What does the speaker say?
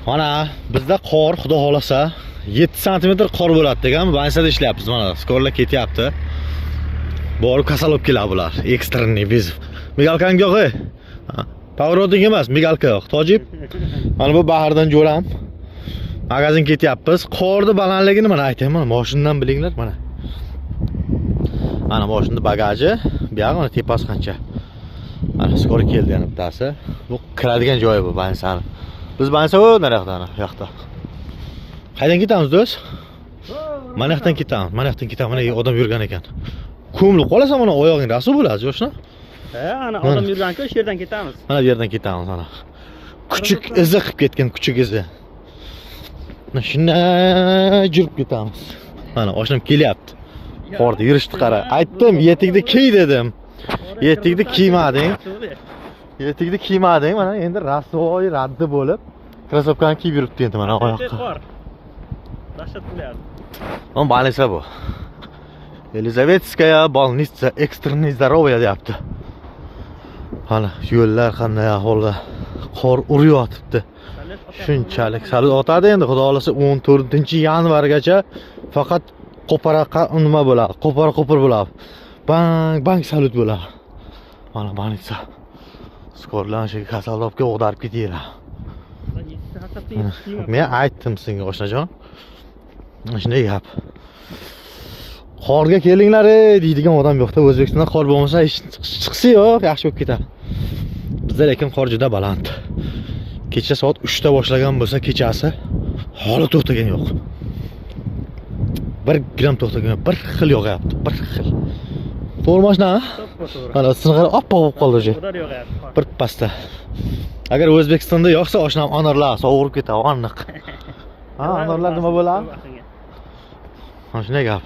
Mana bizda qor, xudo xolasa 7 sm qor bo'ladi degan bansada ishlayapmiz. Mana skorlar ketyapti. Borib kasal olib keladi bular. Ekstreniy biz. Migalkang yo'q. Pavoroding emas, migalka yo'q. Tojib. Mana bu bahardan jo'ram. Magazin ketyapmiz. Qorni balandligini mana aytayman, mashinadan bilinglar mana. Mana mashina bagaji, bu yoq mana tepasi qancha. Mana skor keldi yana bittasi. Bu kiradigan joyi bu bansani. Biz bansa o naryoqdan, yoqda. Qaydan ketamiz do'st? Mana yoqdan ketamiz. Mana yoqdan ketamiz. Mana odam yurgan ekan. Ko'milib qolasan mana oyog'ing rasu bo'ladi, jo'shna. Ana odam yurgan-ku, shu yerdan ketamiz. Mana bu yerdan ketamiz mana. Kuchuk izi qilib ketgan, kuchuk izi. Mana shunday yurib ketamiz. Mana oshnam kelyapti. Qorda yurishni qara. Aytdim, yetikni kiy dedim. Yetikni kiymading. Yetikni kiymading, mana endi rasvoy raddi bo'lib, krasovkani kiyib yuribdi endi mana oyoqqa. Dahshat bo'lyapti. Mana больница bu. Елизаветская больница экстренный здоровье deyapti. Mana yo'llar qanday ahvolda qor uryapti. Shunchalik salut otadi endi xudo xolasa 14-yanvargacha faqat qo'paraqa nima bo'ladi, qo'par bo'ladi. Bang salut bo'ladi. Mana больница. Skorlan shu kasallobga o'g'darib ketaylar. Men aytdim senga oshnajon. Shunday gap. Qorga kelinglar deydigan odam yo'qda. O'zbekistonda qor bo'lmasa hech chiqsa yo'q, yaxshi bo'lib ketadi. Bizda lekin qor juda baland. Kecha soat 3 ta boshlagan bo'lsa, kechasi holi to'xtagan yo'q. 1 gram to'xtagan, bir xil yog'yapti, bir xil. To'g'ri mana sinqir oppoq bo'lib qoldi o'sha. Bir pasta. Agar O'zbekistonda yo'qsa oshnam anorlar sovurib ketadi, aniq. Ha, anorlar nima bo'ladi? Mana shunday gap.